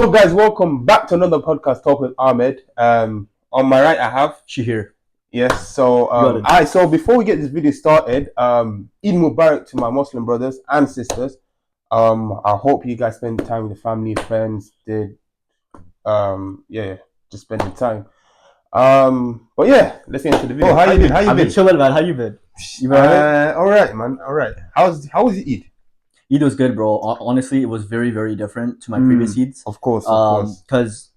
Hello guys, welcome back to another podcast talk with Ahmed. On my right I have Shaheer. yes. So so before we get this video started, Eid Mubarak to my Muslim brothers and sisters. I hope you guys spend time with the family, friends, just spending time. But yeah, let's get into the video. How you been? I've been chilling, man. How you been? You been alright? Alright, man. Alright. How was Eid? Eid was good, bro. Honestly, it was very, very different to my previous Eids. Of course. Because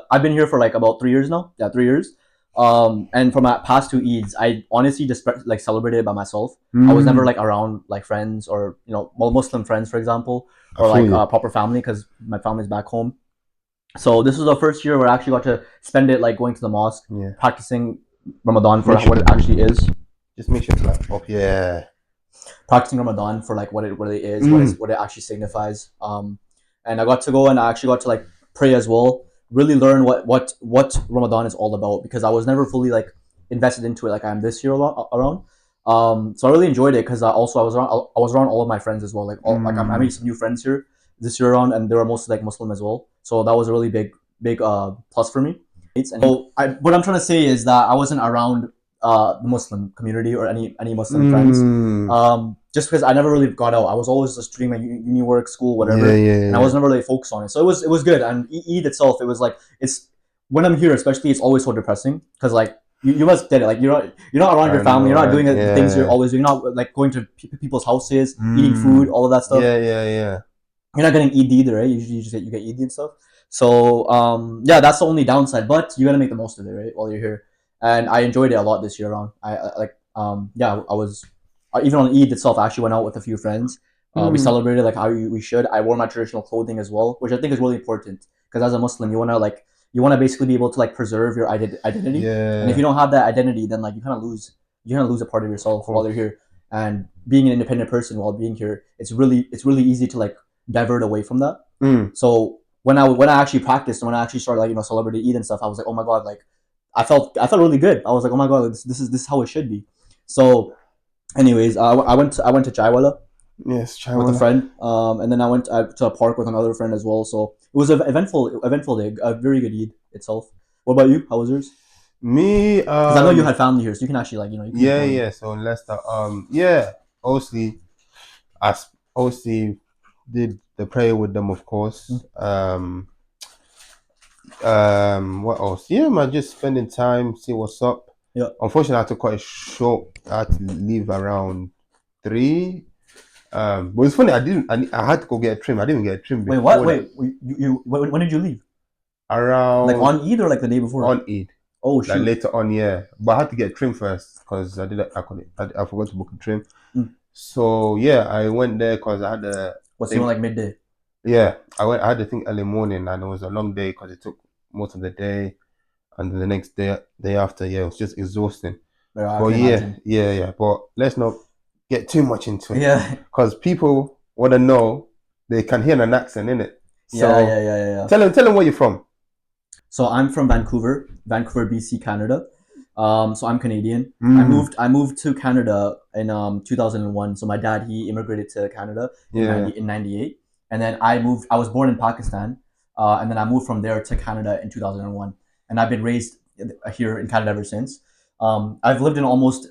I've been here for like about 3 years now. Yeah, 3 years. And for my past two Eids, I honestly just like celebrated by myself. I was never like around like friends or Muslim friends, for example, or like proper family because my family's back home. So this was the first year where I actually got to spend it like going to the mosque, practicing Ramadan for what it actually is. Just make sure to like Practicing Ramadan for like what it is, what it actually signifies. And I got to go and I actually got to like pray as well. Really learn what Ramadan is all about because I was never fully like invested into it like I am this year around. So I really enjoyed it because I was around all of my friends as well. Like I made some new friends here this year around, and they were mostly like Muslim as well. So that was a really big plus for me. And so what I'm trying to say is that I wasn't around the Muslim community or any Muslim friends. Just because I never really got out. I was always just doing my uni work, school, whatever, and I was never really focused on it. So it was good. And Eid itself, it was like it's when I'm here, especially, it's always so depressing because like you must get it. Like you're not around your family. You're not doing the things you're always doing. You're not like going to people's houses, eating food, all of that stuff. Yeah. You're not getting Eid either, right? Usually you get Eid and stuff. So that's the only downside. But you gotta make the most of it, right? While you're here. And I enjoyed it a lot this year around. I was even on Eid itself. I actually went out with a few friends. We celebrated like how we should. I wore my traditional clothing as well, which I think is really important because as a Muslim, you wanna basically be able to like preserve your identity. Yeah. And if you don't have that identity, then like you kind of lose a part of yourself while you're here. And being an independent person while being here, it's really easy to like divert away from that. So when I actually practiced and when I actually started like celebrating Eid and stuff, I was like, oh my god, like. I felt really good. I was like, oh my god, this is how it should be. So, anyways, I went to Chaiwala. Yes, Chaiwala. With a friend. And then I went to a park with another friend as well. So it was an eventful day. A very good Eid itself. What about you? How was yours? Me, because I know you had family here, so you can actually like Yeah. So in Leicester, obviously, I did the prayer with them, of course. What else? Yeah, man, just spending time, see what's up. Yeah. Unfortunately, I had to cut it short. I had to leave around 3. But it's funny. I had to go get a trim. I didn't get a trim. Wait, what? Wait, when did you leave? Around like on Eid or like the day before? On Eid. Oh shit. Like later on, yeah. But I had to get a trim first because I forgot to book a trim. So yeah, I went there because I had a. What's it like midday? Yeah, I had to think early morning, and it was a long day because it took most of the day, and then the next day after, it was just exhausting. But yeah. But let's not get too much into it. Yeah. Because people want to know, they can hear an accent, innit? So yeah. Tell them where you're from. So I'm from Vancouver, BC, Canada. So I'm Canadian. I moved to Canada in 2001. So my dad, he immigrated to Canada in 98. And then I was born in Pakistan. And then I moved from there to Canada in 2001. And I've been raised here in Canada ever since. I've lived in almost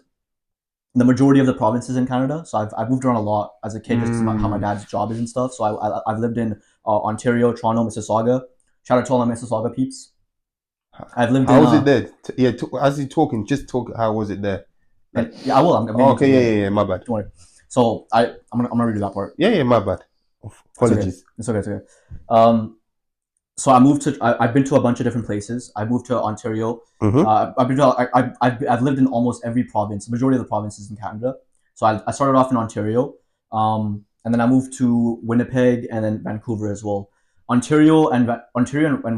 the majority of the provinces in Canada. So I've moved around a lot as a kid, just how my dad's job is and stuff. So I've lived in Ontario, Toronto, Mississauga. Shout out to all my Mississauga peeps. I've lived How was it there? As you're talking, just talk. How was it there? I will. I'm okay, yeah. My bad. Don't worry. So I'm gonna redo that part. Yeah, my bad. Apologies. It's okay. So I've been to a bunch of different places. I moved to Ontario. I've lived in almost every province, majority of the provinces in Canada. So I started off in Ontario, and then I moved to Winnipeg and then Vancouver as well. Ontario and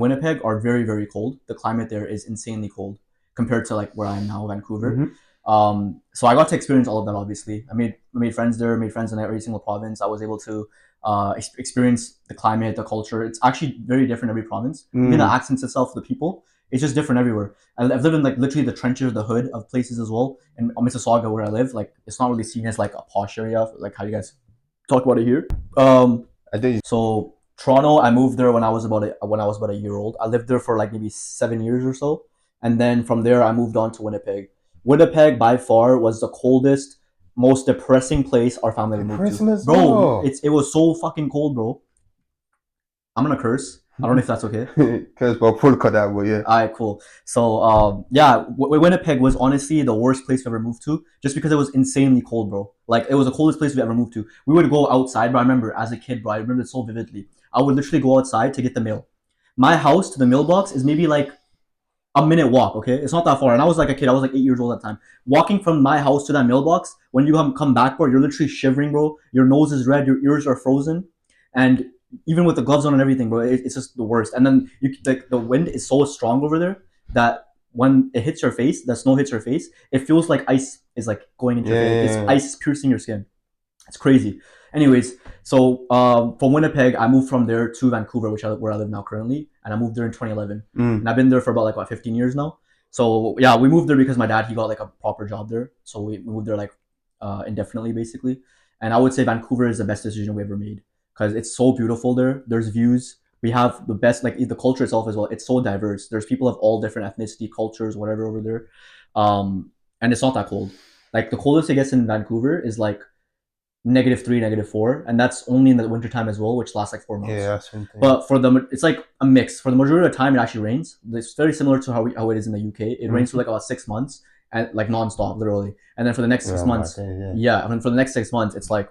Winnipeg are very, very cold. The climate there is insanely cold compared to like where I am now, Vancouver. So I got to experience all of that. Obviously, I made friends there, made friends in every single province. I was able to experience the climate, the culture. It's actually very different every province. Even the accents itself, the people, it's just different everywhere. I've lived in like literally the trenches, the hood of places as well. In Mississauga, where I live, like it's not really seen as like a posh area, like how you guys talk about it here. So Toronto, I moved there when I was about a year old. I lived there for like maybe 7 years or so, and then from there I moved on to Winnipeg. Winnipeg by far was the coldest, most depressing place our family ever moved Depressing to. as Bro, well. it was so fucking cold, bro. I'm gonna curse. I don't know if that's okay. Curse, but full cut that, but yeah. Alright, cool. So, yeah, Winnipeg was honestly the worst place we ever moved to, just because it was insanely cold, bro. Like, it was the coldest place we ever moved to. We would go outside, but I remember as a kid, bro, I remember it so vividly. I would literally go outside to get the mail. My house to the mailbox is maybe like a minute walk, okay? It's not that far. And I was like a kid, I was like 8 years old at the time. Walking from my house to that mailbox, when you come back, bro, you're literally shivering, bro. Your nose is red, your ears are frozen. And even with the gloves on and everything, bro, it's just the worst. And then like the wind is so strong over there that when it hits your face, the snow hits your face, it feels like ice is like going into your face. It's ice piercing your skin. It's crazy. Anyways, so from Winnipeg, I moved from there to Vancouver, where I live now currently, and I moved there in 2011, and I've been there for about like what 15 years now. So yeah, we moved there because my dad, he got like a proper job there, so we moved there like indefinitely basically. And I would say Vancouver is the best decision we ever made because it's so beautiful there. There's views. We have the best, like the culture itself as well. It's so diverse. There's people of all different ethnicity, cultures, whatever over there, and it's not that cold. Like the coldest it gets in Vancouver is like -3, -4, and that's only in the wintertime as well, which lasts like 4 months. Yeah, that's something. But it's like a mix. For the majority of the time, it actually rains. It's very similar to how it is in the UK. It rains for like about 6 months and like nonstop, literally. And then for the next 6 months, I mean, for the next 6 months, it's like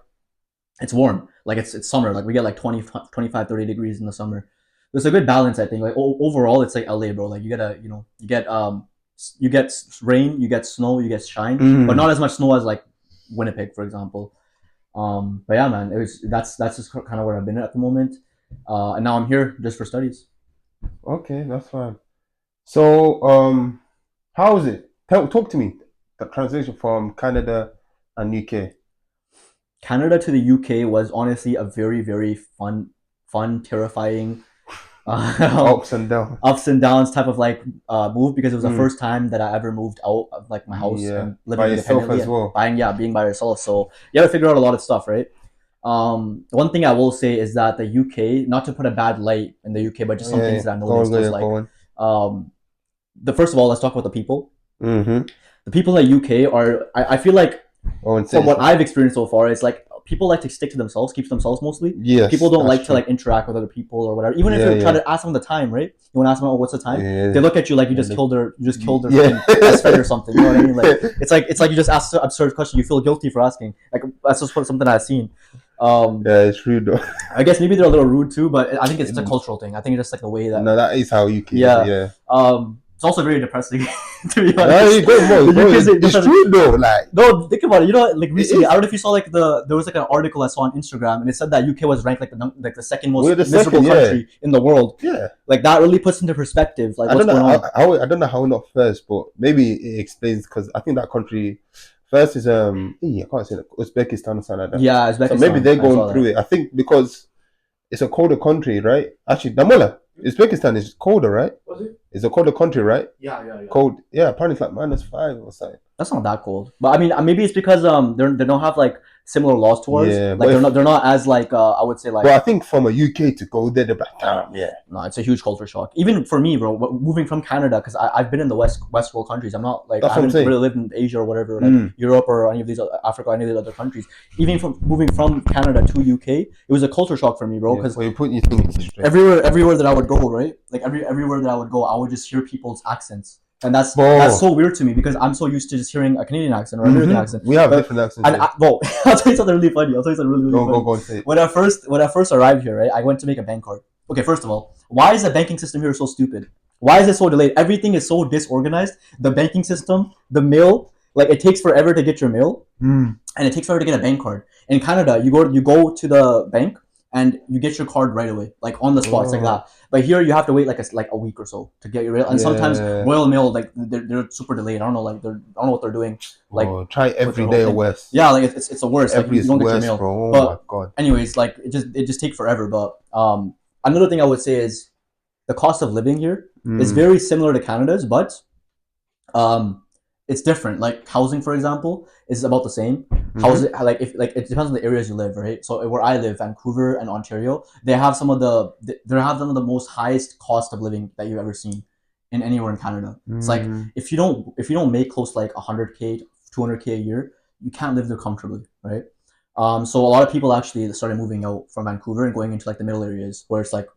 it's warm. Like it's summer. Like we get like 20, 25, 30 degrees in the summer. There's a good balance, I think. Like overall, it's like LA, bro. Like you get rain, you get snow, you get shine, but not as much snow as like Winnipeg, for example. But yeah, man, that's just kind of where I've been at the moment, and now I'm here just for studies. Okay, that's fine. So, how is it? Talk to me. The transition from Canada and UK. Canada to the UK was honestly a very, very fun, terrifying, Ups and downs. ups and downs type of like move because it was the first time that I ever moved out of like my house and living by yourself independently as well. Being by yourself. So you have to figure out a lot of stuff, right? One thing I will say is that the UK, not to put a bad light in the UK, but just some things that I noticed was like, the first of all, let's talk about the people. The people in the UK are, I feel like, from what I've experienced so far, it's like people like to stick to themselves, keep to themselves mostly. Yes, people don't like to like interact with other people or whatever. Even if you're trying to ask them the time, right? You want to ask them, oh, what's the time? They look at you like you just killed their best friend or something. You know what I mean? Like it's like you just asked an absurd question. You feel guilty for asking. Like that's just something I've seen. Yeah, it's true though. I guess maybe they're a little rude too, but I think it's a cultural thing. I think it's just like the way that. No, that is how UK. Yeah. It's also very depressing, to be honest. It's true though. Like, no, think about it. You know, like recently, I don't know if you saw like there was like an article I saw on Instagram, and it said that UK was ranked like the second most miserable country in the world. Yeah, like that really puts into perspective like what's going on. I don't know how not first, but maybe it explains because I think that country first is I can't say that, Uzbekistan or something like that. Yeah, Uzbekistan. So maybe they're going through it. I think because it's a colder country, right? Actually, Damola, Uzbekistan is colder, right? Was it? It's a colder country, right? Yeah. Cold. Yeah, apparently it's like -5 or something. That's not that cold, but I mean maybe it's because they don't have like similar laws to ours. Yeah, like they're not as like I would say like. But I think from a UK to go there, they're like, yeah. No, it's a huge culture shock. Even for me, bro, moving from Canada because I've been in the West world countries. I'm not like I haven't really lived in Asia or whatever, like Europe or any of these Africa or any of these other countries. Even from moving from Canada to UK, it was a culture shock for me, bro. Because everywhere that I would go, right? Like everywhere that I would go, I would just hear people's accents. And that's so weird to me because I'm so used to just hearing a Canadian accent or an American accent. We have different accents. And I'll tell you something really funny. I'll tell you something really funny. Go and say it. When I first arrived here, right, I went to make a bank card. Okay, first of all, why is the banking system here so stupid? Why is it so delayed? Everything is so disorganized. The banking system, the mail, like it takes forever to get your mail, and it takes forever to get a bank card. In Canada, you go to the bank and you get your card right away, like on the spot. It's like that. But here you have to wait like a week or so to get your mail, and sometimes Royal Mail like they're super delayed. I don't know what they're doing. Like try every day or West. Yeah, like it's the worst. Like you don't get your mail. Bro. Oh my god. Anyways, like it just takes forever. But another thing I would say is the cost of living here is very similar to Canada's, but it's different. Like housing, for example, is about the same. How is it like if like it depends on the areas you live, right? So where I live, Vancouver and Ontario, they have some of the most highest cost of living that you've ever seen in anywhere in Canada. It's like if you don't make close to like 100K, 200K a year, you can't live there comfortably, right? So a lot of people actually started moving out from Vancouver and going into like the middle areas where it's like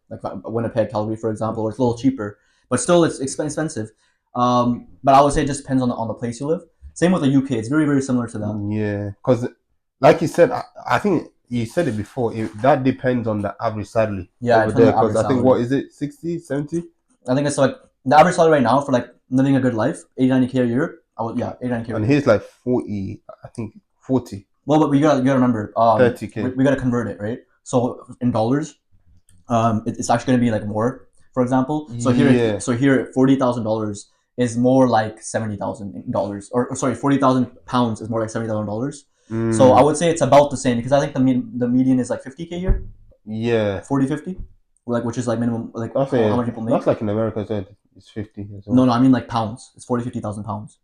Winnipeg, Calgary, for example, where it's a little cheaper, but still it's expensive. But I would say it just depends on the place you live. Same with the UK. It's very, very similar to that. Yeah, because like you said, I think you said it before, that depends on the average salary over there. Because I think, what is it, 60, 70? I think it's like the average salary right now for like living a good life, 80-90K a year. 80-90K. And here's like 40, I think 40. Well, but you gotta remember, 30K. We gotta convert it, right? So in dollars, it's actually gonna be like more. For example, so here $40,000 is more like $70,000, or sorry, £40,000 is more like $70,000. So I would say it's about the same, because I think the median is like 50K a year. Yeah. 40-50, like, which is like minimum, like how many people make. That's like in America, so it's 50 as well. No, I mean like pounds. It's 40,000-50,000 pounds.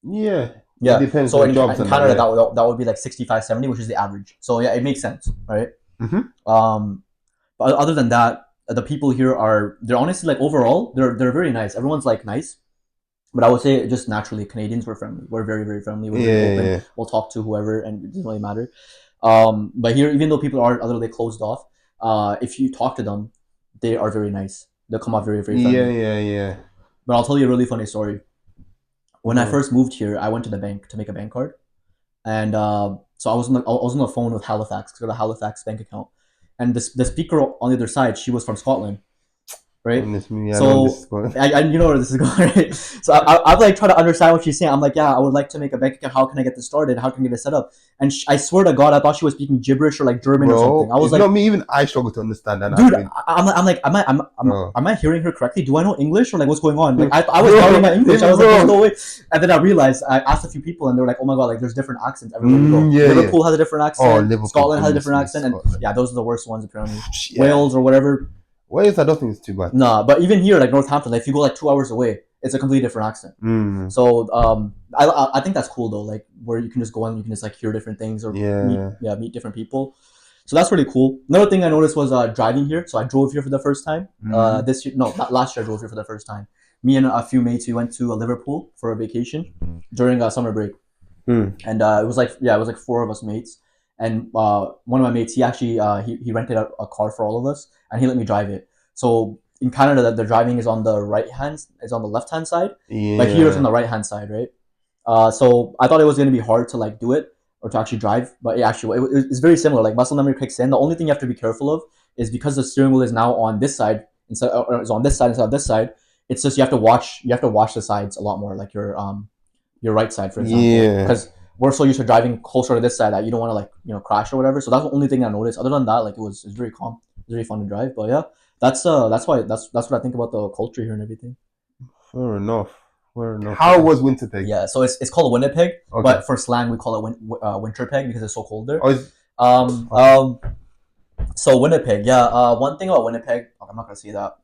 Yeah. Yeah. It depends so on in jobs. In Canada, that would be like 65-70, which is the average. So yeah, it makes sense, right? But other than that, the people here they're honestly, like, overall they're very nice. Everyone's like nice. But I would say just naturally, Canadians were friendly. We're very, very friendly. We're very open. Yeah. We'll talk to whoever, and it doesn't really matter. But here, even though people are a little bit closed off, if you talk to them, they are very nice. They'll come off very, very friendly. Yeah. But I'll tell you a really funny story. When I first moved here, I went to the bank to make a bank card, and so I was on the phone with Halifax, because I got a Halifax bank account, and the speaker on the other side, she was from Scotland. Right, so you know where this is going, right? So I'm like trying to understand what she's saying. I'm like, yeah, I would like to make a bank account. How can I get this started? How can I get it set up? And I swear to God, I thought she was speaking gibberish or like German or something. I was like, not me. Even I struggle to understand that. Dude, I'm like, am I hearing her correctly? Do I know English, or like what's going on? Like I was doubting my English. I was like, there's no way. And then I realized, I asked a few people, and they were like, oh my God, like there's different accents everywhere you go. Yeah, Liverpool has a different accent. Liverpool, Scotland has a different accent, and yeah, those are the worst ones apparently. Wales or whatever. Wales, I don't think it's too bad. Nah, but even here, like Northampton, like, if you go like 2 hours away, it's a completely different accent. So I think that's cool though, like where you can just go and you can just like hear different things, or meet different people. So that's really cool. Another thing I noticed was driving here. So I drove here for the first time. This year, no, not last year. I drove here for the first time. Me and a few mates, we went to Liverpool for a vacation during summer break, and it was like 4 of us mates. And one of my mates, he actually he rented out a car for all of us, and he let me drive it. So in Canada, the driving is on the left hand side, but here it's on the right hand side, right? So I thought it was going to be hard to like do it, or to actually drive, but it's very similar. Like, muscle memory kicks in. The only thing you have to be careful of is, because the steering wheel is now on this side instead of this side. It's just you have to watch the sides a lot more, like your right side, for example, because we're so used to driving closer to this side that you don't want to, like, crash or whatever. So that's the only thing I noticed. Other than that, like, it was very calm. It was very fun to drive. But yeah, that's what I think about the culture here and everything. Fair enough. How was Winnipeg? Yeah, so it's called Winnipeg, but for slang we call it Winterpeg, because it's so cold there. So Winnipeg, one thing about Winnipeg, I'm not gonna say that.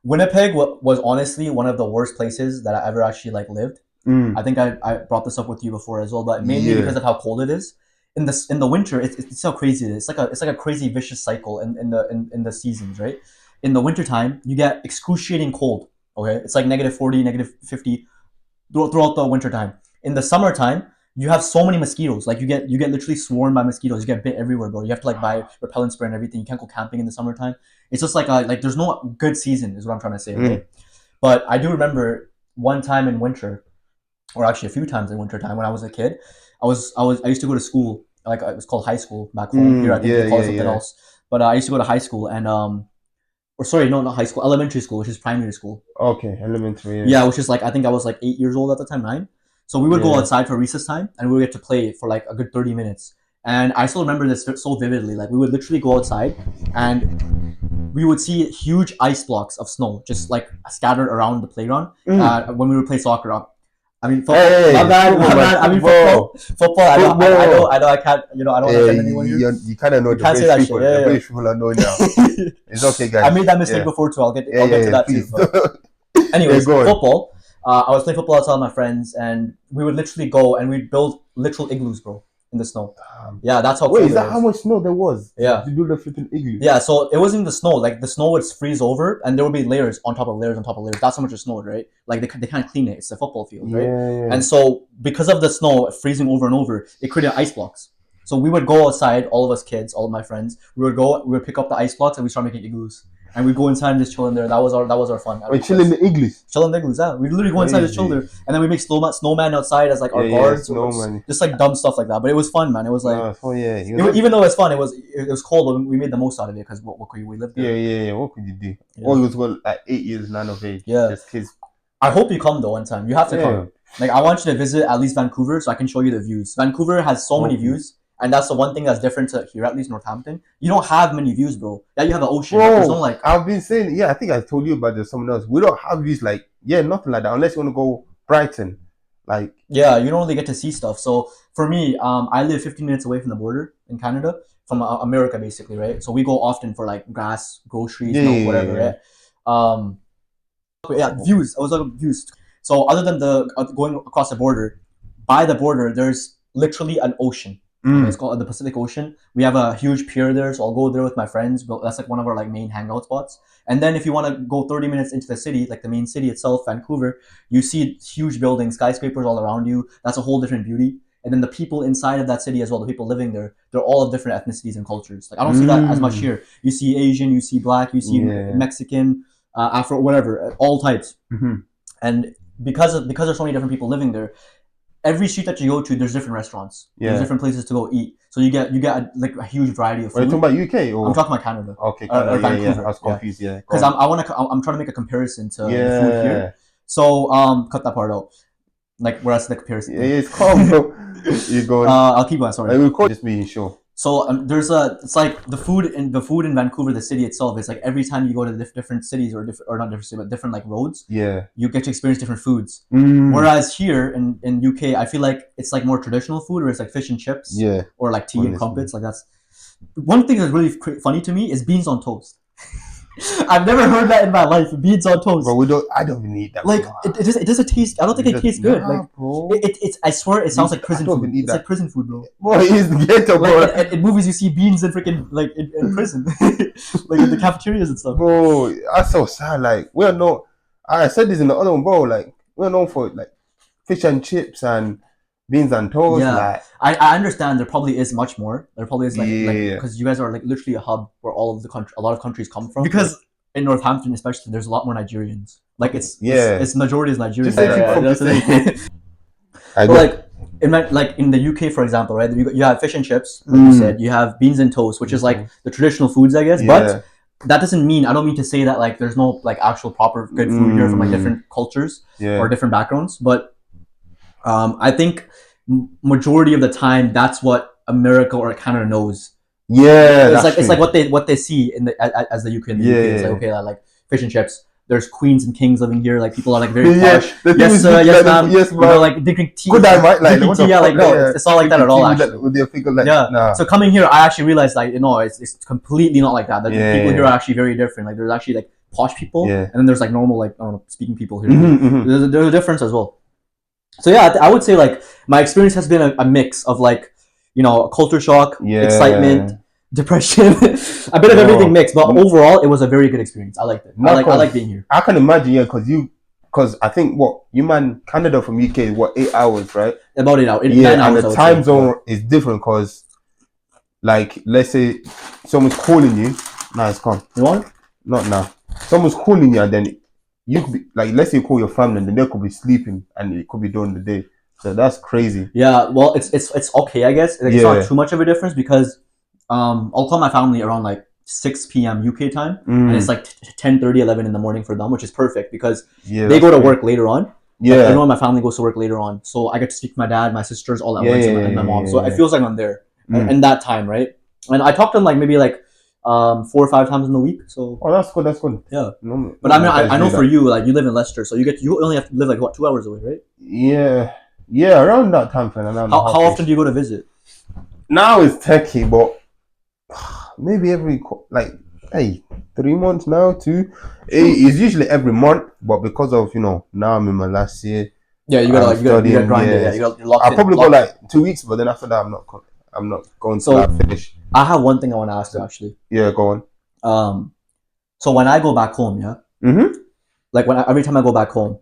Winnipeg was honestly one of the worst places that I ever actually like lived. I think I brought this up with you before as well, but mainly because of how cold it is. In the winter, it's so crazy. It's like a crazy vicious cycle in the seasons, right? In the wintertime, you get excruciating cold. Okay, it's like -40, -50 throughout the wintertime. In the summertime, you have so many mosquitoes. Like, you get literally swarmed by mosquitoes. You get bit everywhere, bro. You have to like buy repellent spray and everything. You can't go camping in the summertime. It's just like there's no good season, is what I'm trying to say, right? But I do remember one time in winter, or actually a few times in wintertime when I was a kid. I used to go to school, like, it was called high school back home. Here I think they call it something else. But I used to go to high school, and or sorry, no, not high school, elementary school, which is primary school. Okay, elementary. Yeah, which is like, I think I was like 8 years old at the time, 9. So we would go outside for recess time, and we would get to play for like a good 30 minutes. And I still remember this so vividly. Like, we would literally go outside, and we would see huge ice blocks of snow just like scattered around the playground when we would play soccer. I mean, football. My bad. I mean, football. I know. I can't. I don't offend anyone here. You kind of know the British people. The British people are knowing now. It's okay, guys. I made that mistake before too. I'll get to that too. But anyways, football. I was playing football outside with my friends, and we would literally go and we'd build literal igloos, bro. in the snow. Yeah, that's how. Wait, is that how much snow there was? Yeah. To build a flipping igloo. Yeah, so it wasn't the snow. Like the snow would freeze over, and there would be layers on top of layers on top of layers. That's how much it snowed, right? Like they can't clean it. It's a football field, right? Yeah. And so because of the snow freezing over and over, it created ice blocks. So we would go outside, all of us kids, all of my friends. We would pick up the ice blocks and we start making igloos. And we'd go inside and just chill in there. That was our fun. Wait, chill in the igloos. Chill in the igloos, yeah. We literally go inside and just chill there, and then we make snowman outside as like our guards. Snowman. Just like dumb stuff like that. But it was fun, man. It was like even though it was fun, it was cold, but we made the most out of it because what could we lived there. Yeah. What could you do? Oh, it was at 8 years, 9 of age. Yeah. Just kids. I hope you come though one time. You have to come. Like I want you to visit at least Vancouver so I can show you the views. Vancouver has so many views. And that's the one thing that's different to here, at least Northampton. You don't have many views, bro. Yeah, you have the ocean. Bro, there's no, like... I've been saying, I think I told you about this, someone else. We don't have views like, nothing like that, unless you want to go Brighton. Like... Yeah, you don't really get to see stuff. So, for me, I live 15 minutes away from the border in Canada, from America, basically, right? So, we go often for, like, gas, groceries, whatever, right? Views. I was talking views. So, other than the going across the border, by the border, there's literally an ocean. It's called the Pacific Ocean. We have a huge pier there, so I'll go there with my friends. That's like one of our like main hangout spots. And then if you want to go 30 minutes into the city, like the main city itself, Vancouver, you see huge buildings, skyscrapers all around you. That's a whole different beauty. And then the people inside of that city as well, the people living there, they're all of different ethnicities and cultures. Like I don't see that as much here. You see Asian, you see Black, you see Mexican, Afro, whatever, all types. And because there's so many different people living there, every street that you go to, there's different restaurants. There's different places to go eat. So you get like a huge variety of food. Are you talking about UK or? I'm talking about Canada. Okay, Canada. Vancouver. I was confused. Because I'm trying to make a comparison to the food here. So cut that part out. Like whereas the comparison. Yeah, it's calm, bro. You're going. I'll keep going. Sorry. We'll call just being sure. So it's like the food in Vancouver, the city itself. It's like every time you go to different cities or not different cities, but different like roads. Yeah. You get to experience different foods. Whereas here in UK, I feel like it's like more traditional food, where it's like fish and chips. Yeah. Or like tea and crumpets. Like that's one thing that's really funny to me is beans on toast. I've never heard that in my life. Beans on toast. But I don't even eat that. Like it doesn't taste. I don't think it tastes good. Like bro. It's. I swear it sounds like prison food. It's like prison food, bro. Bro, it is the ghetto, bro. Like, in movies, you see beans in freaking like in prison, like in the cafeterias and stuff. Bro, that's so sad. Like we're known. I said this in the other one, bro. Like we're known for like fish and chips and beans and toast. Yeah, like, I understand there probably is much more. There probably is like because you guys are like literally a hub where all of a lot of countries come from. Because in Northampton, especially, there's a lot more Nigerians. Like it's majority is Nigerians. But like in the UK, for example, right? You have fish and chips, like you said. You have beans and toast, which is like the traditional foods, I guess. But that doesn't mean I don't mean to say that like there's no like actual proper good food here from like different cultures or different backgrounds. But I think majority of the time that's what America or Canada knows. Yeah, it's like what they see in the as the UK. In the UK, it's like okay, like fish and chips. There's queens and kings living here. Like people are like very posh. Yes, sir. Yes, ma'am. Yes, ma'am. Like drinking tea. Good night, right? Like drinking tea. Yeah, like no, it's not like that at all. Actually, with your finger, like, nah. So coming here, I actually realized like it's completely not like that. The people here are actually very different. Like there's actually like posh people, and then there's like normal like I don't know, speaking people here. There's a difference as well. So yeah, I would say like my experience has been a mix of like culture shock, excitement, depression, a bit of everything mixed, but overall it was a very good experience. I liked it. I like being here. I can imagine, because I think Canada from UK is 8 hours, right? About 8 hours. And the time zone is different because, like, let's say someone's calling you. Nah, it's gone. You want? Not now. Someone's calling you, and then you could be like, let's say you call your family, and then they could be sleeping, and it could be during the day. So that's crazy. Yeah, well, it's okay, I guess. Like, it's not too much of a difference because I'll call my family around like 6 p.m. UK time, and it's like 10:30, 11 in the morning for them, which is perfect because they go to work later on. Yeah, I know my family goes to work later on, so I get to speak to my dad, my sisters, all at once, and my mom. So it feels like I'm there in that time, right? And I talk to them like maybe like 4 or 5 times in the week. So that's good. That's good. Yeah, but I know for you, like you live in Leicester, so you only have to live like what 2 hours away, right? Yeah, around that time frame. How often do you go to visit? Now it's techie, but maybe every 3 months now, 2. It's usually every month, but because of now I'm in my last year, Yeah, you gotta grind it. Yeah, you gotta lock I'll it. probably go like 2 weeks, but then after that, I'm not going to like finish. I have one thing I want to ask you actually. Yeah, go on. So when I go back home, yeah. Mm-hmm. Like every time I go back home,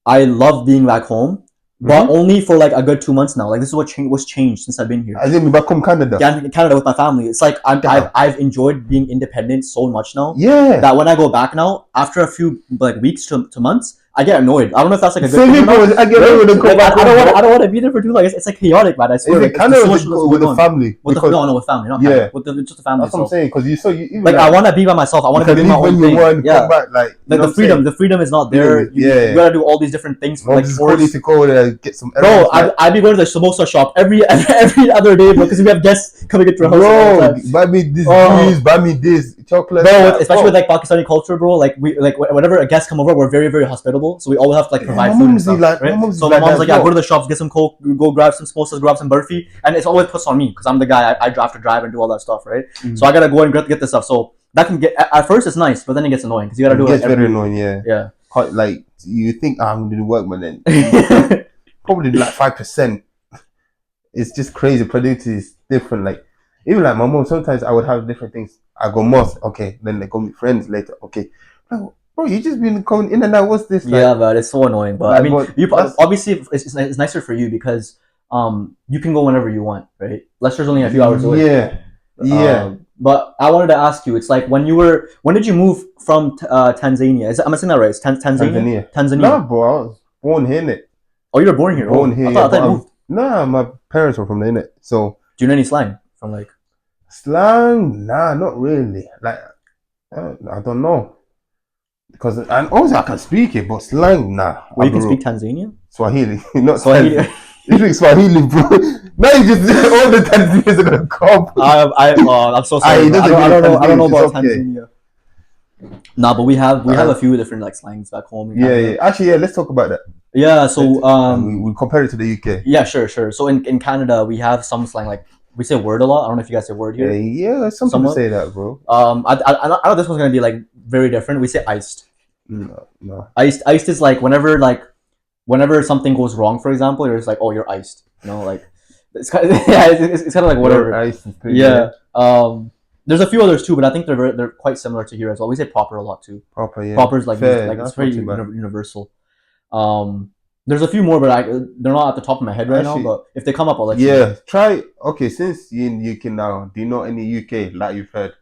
I love being back home. But only for like a good 2 months now. Like this is what's changed since I've been here. I didn't back home Canada. Yeah, in Canada with my family. It's like I've enjoyed being independent so much now. Yeah. That when I go back now, after a few like weeks to months, I get annoyed. I don't know if that's like a good thing. I get annoyed when like, I don't want to be there for too long. It's like chaotic, man. I swear. Is it Canada with the family? With no, with family. Not Canada. With just the family. That's what I'm saying. Because you like I want to be by myself. I want to do my own thing. Come back, like the freedom is not there. You gotta do all these different things. Like to go there, get some. Bro, I'd be going to the samosa shop every other day, bro, because we have guests coming into our house. Bro, buy me this juice, buy me this chocolate. Bro, especially with like Pakistani culture, bro. Like whenever a guest come over, we're very, very hospitable. So we always have to like provide food and stuff. Right? So my mom's like, yeah, go to the shops, get some coke, go grab some samosas, grab some burfi, and it's always puts on me because I'm the guy. I have to drive and do all that stuff, right? So I gotta go and get this stuff. So that can get at first it's nice, but then it gets annoying because you gotta do it. It's very annoying, yeah. Yeah. Like you think I'm gonna do work, but then probably like 5%. It's just crazy. Productivity is different. Like even like my mom, sometimes I would have different things. I go mosque, okay, then they go meet friends later, okay. Bro, you just been coming in and out. What's this? Like, yeah, but it's so annoying. But like, I mean, obviously it's nicer for you because you can go whenever you want, right? Lester's only a few hours away. Yeah. But I wanted to ask you, it's like when did you move from Tanzania? Am I saying that right? It's Tanzania. No, bro, I was born here, innit? Oh, you were born here. Here. I thought you moved. Nah, my parents were from there, innit? So. Do you know any slang from like? Slang? Nah, not really. Like, I don't know. Because and also I can speak it, but slang, nah. Well, you can speak Tanzania? Swahili, not Swahili. You speak Swahili, bro. Now you just all the Tanzanians are gonna come. I'm so sorry. I don't know about Tanzania. Nah, but we have a few different like slangs back home. Yeah. Actually, yeah. Let's talk about that. Yeah. So we compare it to the UK. Yeah, sure. So in Canada, we have some slang like. We say word a lot. I don't know if you guys say word here. Yeah, some people say that, bro. I know this one's gonna be like very different. We say iced. No. Iced is like whenever something goes wrong, for example, you're just like, oh, you're iced. You know, like it's kind of it's kind of like whatever. Yeah. There's a few others too, but I think they're quite similar to here as well. We say proper a lot too. Proper, yeah. Proper is like it's very universal. There's a few more, but they're not at the top of my head right now. But if they come up, I'll let you know. Yeah, try. Okay, since you're in UK now, do you know any UK like you've heard?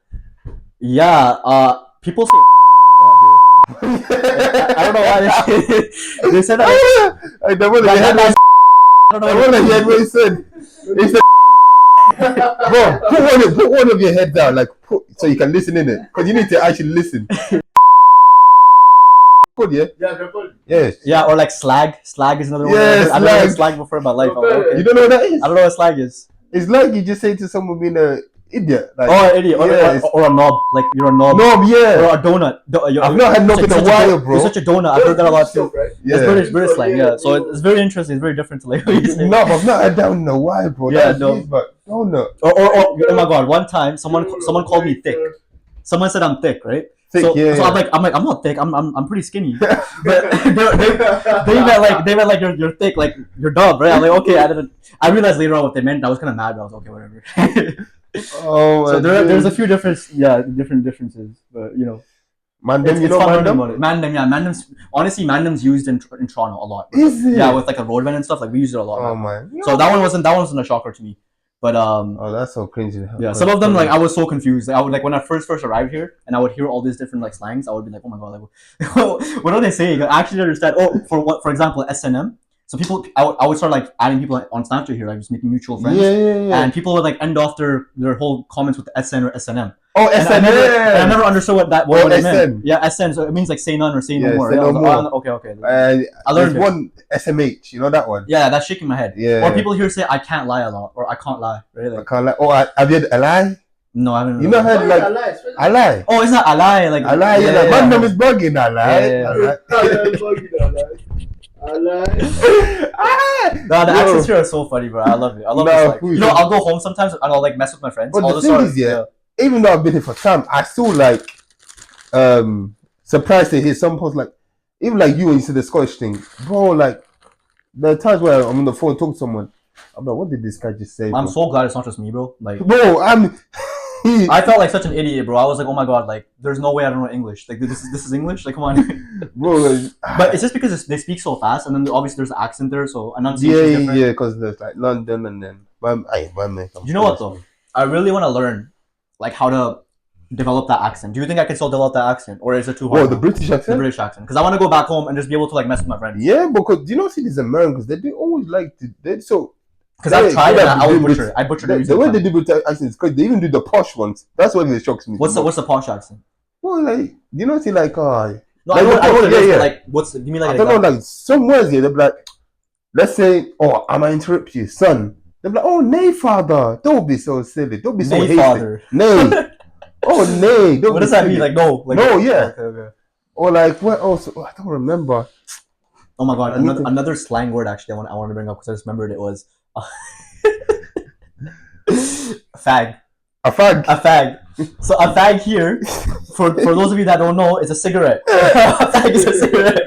Yeah, people say I don't know why they said that. I don't want to hear what he said. He said, bro, put one of your head down, like so you can listen in it, because you need to actually listen. Good, yes. Yeah, or like slag. Slag is another one. Yes, I've never heard slag before in my life. Okay. You don't know what that is? I don't know what slag is. It's like you just say to someone being an idiot. Like, an idiot. Or a knob. Like you're a knob. Knob, yeah. Or a donut. I've not had knob in a while, bro. You're such a donut. I've heard that a lot too. Yeah. It's British slang, yeah. So it's very interesting. It's very different to like what you say. No, I've not had that in a while, bro. Yeah, no. But donut. Or oh my god, one time someone called me thick. Someone said I'm thick, right? Thick, so I'm like I'm not thick. I'm pretty skinny. But they meant like you're thick, like you're dumb, right? I'm like okay. I realized later on what they meant. I was kind of mad, but I was okay, whatever. So there's a few differences, but you know. Mandem, you know Mandem? Mandem, yeah. Mandem's used in Toronto a lot. Is it? Yeah, with like a road van and stuff. Like we use it a lot. Oh man. So that one wasn't a shocker to me. But oh, that's so cringy. Yeah, some of them like I was so confused. I would like when I first arrived here and I would hear all these different like slangs. I would be like, oh my god, like what are they saying? I actually understand. Oh, for example, SNM. So people, I would start like adding people on Snapchat here, like just making mutual friends. Yeah. And people would like end off their whole comments with SN or SNM. Oh, SN. I never understood what it meant. Yeah, SN. So it means like say none or say no more. Say no more. Okay. I learned one SMH. You know that one? Yeah, that's shaking my head. Yeah. Or people here say I can't lie a lot or I can't lie. Really? I can't lie. Oh, have you had a lie? No, I haven't. You know heard like I lie. Oh, it's not I lie. Like I lie. Yeah, my name is bugging. I lie. No, the accents here are so funny, bro. I love it. I love it. Like, I'll go home sometimes and I'll like mess with my friends. But the thing is, even though I've been here for time, I still like surprised to hear some posts like even like you when you said the Scottish thing, bro. Like There are times where I'm on the phone talking to someone. I'm like, what did this guy just say? I'm bro? so glad it's not just me, bro. Like, bro, I felt like such an idiot, bro. I was like, oh my god, like, there's no way I don't know English. Like, this is English. Like, come on, bro. Like, but it's just because they speak so fast, and then obviously there's an accent there, so enunciation is different. yeah, because there's like London and then. You know what though? I really want to learn, like, how to develop that accent. Do you think I can still develop that accent, or is it too hard? Oh, the British accent. The British accent, because I want to go back home and just be able to like mess with my friends. Yeah, because you know, see these Americans, they do always like to. They so. Because I've tried it, I would butcher it. I butchered it. The way they do British accents, because they even do the posh ones. That's what it shocks me. What's the posh accent? Well, like you know, see, like No, like, I know what it is, but like, give me like. I don't know, like some words here. They'll be like, let's say, oh, I'm gonna interrupt you, son. They'll be like, oh, nay, father, don't be so silly, don't be so hasty. Father. Nay, oh, nay. What does that mean? Like no, like no, yeah. Okay. Or like what else? Oh, I don't remember. Oh my god, another slang word actually I want to bring up because I just remembered it was fag. A fag. So a fag here, for those of you that don't know, is a cigarette. A fag is a cigarette.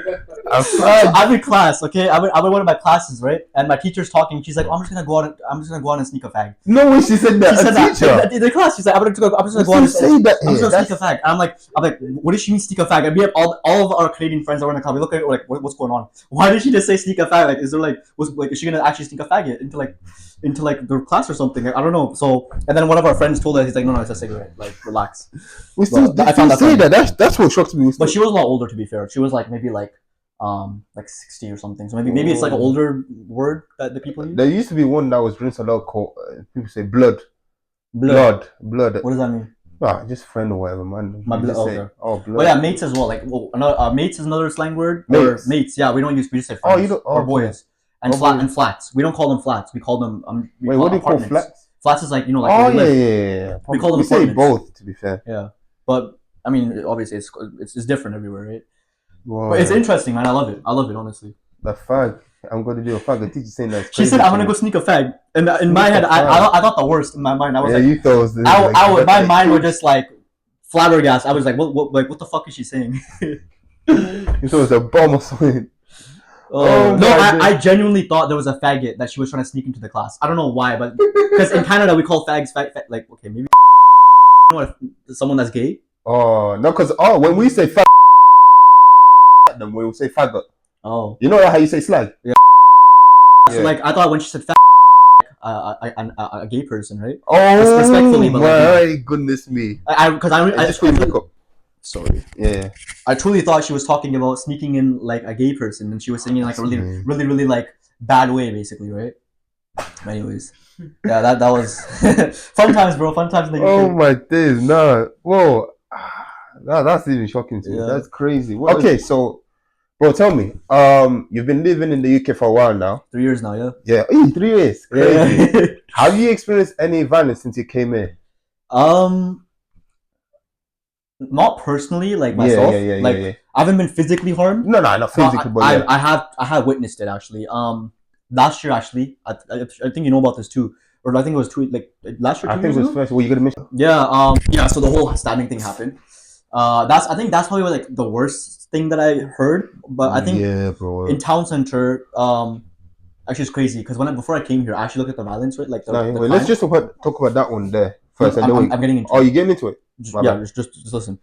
A fag. So I'm in class, okay? I'm in one of my classes, right? And my teacher's talking. She's like, I'm just gonna go out and sneak a fag. No way, she said that. She said that in the class. She's like, I'm just gonna go out and sneak a fag. And I'm like, what does she mean sneak a fag? And we have all of our Canadian friends that were in the class. We look at it like, what's going on? Why did she just say sneak a fag? Like, is there is she gonna actually sneak a faggot into the class or something? Like, I don't know. So, and then one of our friends told us, he's like, no, it's a cigarette. Like, relax. I found that. That's what shocked me. But she was a lot older, to be fair. She was like maybe like 60 or something. So maybe it's like an older word that the people use. There used to be one that was drinking a lot called people say blood. Blood. What does that mean? Just friend or whatever, man. My blood. Okay. Oh, blood. But yeah, mates as well. Like, mates is another slang word. Mates. Or mates. Yeah, we just say friends. Or boys. And and flats. We don't call them flats. We call them. Wait, what do you call flats? Flats is like yeah. We call them. We say both, to be fair. Yeah, but I mean, obviously, it's different everywhere, right? Wow. But it's interesting, man. I love it, honestly. The fag. I'm going to do a fag. The teacher saying that. She said, "I'm gonna go sneak a fag," and in my head, I thought the worst in my mind. I was you thought it was my mind was just like flabbergasted. I was like, what the fuck is she saying? You thought it was a bomb or something. No, I genuinely thought there was a faggot that she was trying to sneak into the class. I don't know why, but because in Canada we call fags like okay, maybe someone that's gay. Oh no, because when we say fag, then we will say faggot. Oh, you know how you say slag? Yeah. So like I thought when she said fag, a gay person, right? Oh, respectfully, but my goodness me! I just look up. Sorry. Yeah. I truly thought she was talking about sneaking in like a gay person, and she was singing like a really like bad way, basically, right? Anyways, yeah, that was fun times, bro. Fun times in the UK. Oh my days, no. Whoa, that's even shocking to me. Yeah. That's crazy. Okay, so, bro, tell me, you've been living in the UK for a while now. 3 years now, yeah. Yeah, 3 years. Crazy. Yeah. Have you experienced any violence since you came here? Not personally, like myself. Yeah. I haven't been physically harmed. No, not physically, but I have witnessed it actually. Last year actually, I think you know about this too, or I think it was last year. I think it was first. Well, you gonna mention? Yeah. Yeah. So the whole stabbing thing happened. I think that's probably like the worst thing that I heard. But I think in town center, actually it's crazy because before I came here, I actually looked at the violence rate. Like let's just talk about that one there first. I'm getting into. Oh, you getting into it? Just listen.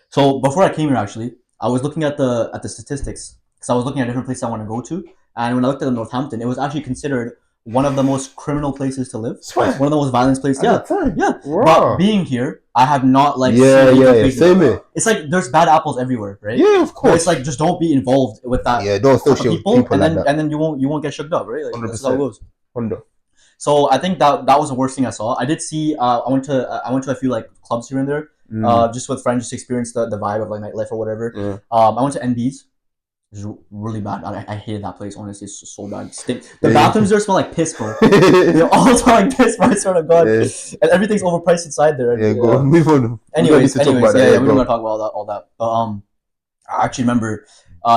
So before I came here, actually, I was looking at the statistics because I was looking at different places I want to go to, and when I looked at Northampton, it was actually considered one of the most criminal places to live. One of the most violent places. Yeah. Wow. But being here, I have not like. Same here. It's like there's bad apples everywhere, right? Yeah, of course. But it's like just don't be involved with that. Yeah, don't associate people and then you won't get shook up, right? Like, 100%. That's how it goes. 100%. So I think that was the worst thing I saw. I did see. I went to a few like clubs here and there, just with friends, just to experience the vibe of like nightlife or whatever. Yeah. I went to NB's. It's really bad. I hated that place. Honestly, it's so bad. The bathrooms there smell like piss, bro. They all smell like piss, bro. I swear to God. Yeah. And everything's overpriced inside there. Yeah, go move on. Anyways, we're gonna talk about all that. But I actually remember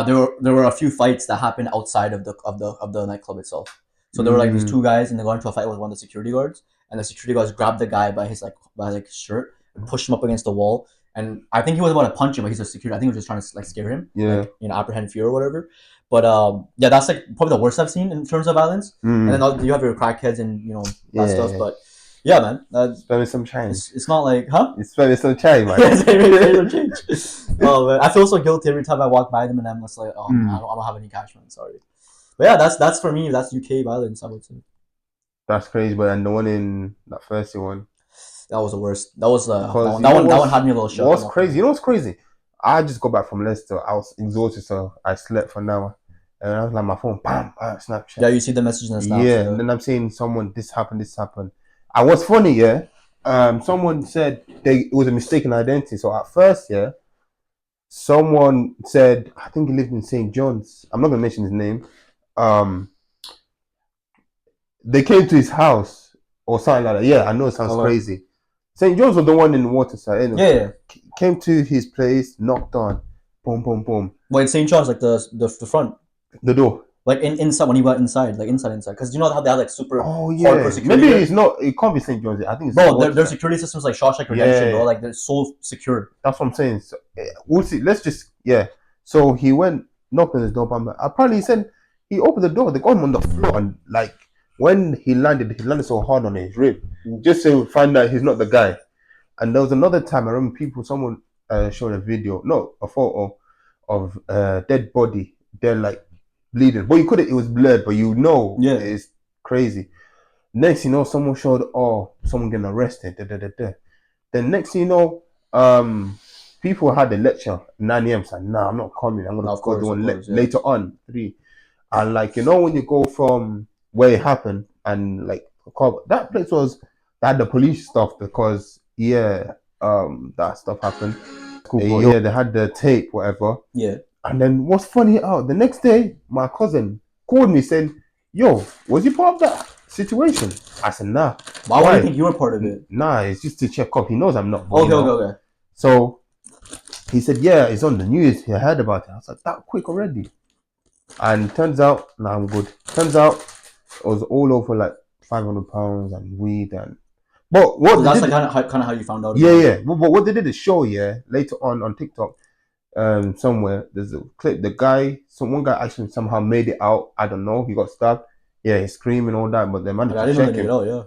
there were a few fights that happened outside of the nightclub itself. So there were like these two guys, and they got into a fight with one of the security guards, and the security guards grabbed the guy by his shirt and pushed him up against the wall. and I think he was about to punch him, but he's a security. I think he was just trying to like scare him, Yeah. like apprehend fear or whatever. But yeah, that's like probably the worst I've seen in terms of violence. And then you have your crackheads and that stuff. But yeah, man, spend some change. It's not like, huh? It's spending some change, man. Some change. Oh man, I feel so guilty every time I walk by them, and I'm just like, oh man, I don't have any cash, man. Sorry. But yeah, that's for me. That's UK violence, I would say. That's crazy, but and the one in that first one. That was the worst. That was that one had me a little shocked. What's crazy? You know what's crazy? I just got back from Leicester. I was exhausted, so I slept for an hour. And I was like, my phone, bam, Snapchat. Yeah, you see the messages and stuff. Yeah, and then I'm saying someone, this happened. And what's funny, yeah, someone said it was a mistaken identity. So at first, yeah, someone said, I think he lived in St. John's. I'm not gonna mention his name. They came to his house or something like that. Yeah, I know it sounds crazy. St. John's was the one in Waterside. Anyway. Yeah. Came to his place, knocked on, boom, boom, boom. Well, in St. John's, like the front, the door, like inside when you went inside, like inside, because you know how they have like super. Oh yeah. Maybe there? It's not. It can't be St. John's. I think it's. Bro, their security systems like Shawshank Redemption, bro. Like they're so secure. That's what I'm saying. So, we'll see. Let's just So he went knocked on his door. Apparently, he said he opened the door. They got him on the floor, and like when he landed so hard on his rib, just to find out he's not the guy. And there was another time I remember someone showed a photo of a dead body. They're like bleeding, but it was blurred, but it's crazy. Next, someone showed someone getting arrested. Then next, people had a lecture 9 a.m. So nah, I'm not coming. I'm gonna go do one later on 3. And like when you go from where it happened and like that place they had the police stuff because that stuff happened. Cool, they had the tape, whatever. Yeah. And then what's funny, the next day, my cousin called me saying, yo, was you part of that situation? I said, nah. Why do you think you were part of it? Nah, it's just to check up. He knows I'm not. Okay. So he said, yeah, it's on the news. He heard about it. I was like, that quick already? And turns out, I'm good. Turns out it was all over like £500 and weed and. But what that's like kind of how you found out. Yeah. But what they did is show later on TikTok, somewhere there's a clip. The guy, one guy actually somehow made it out. I don't know. He got stabbed. Yeah, he's screaming all that, but they managed to check him. Yeah.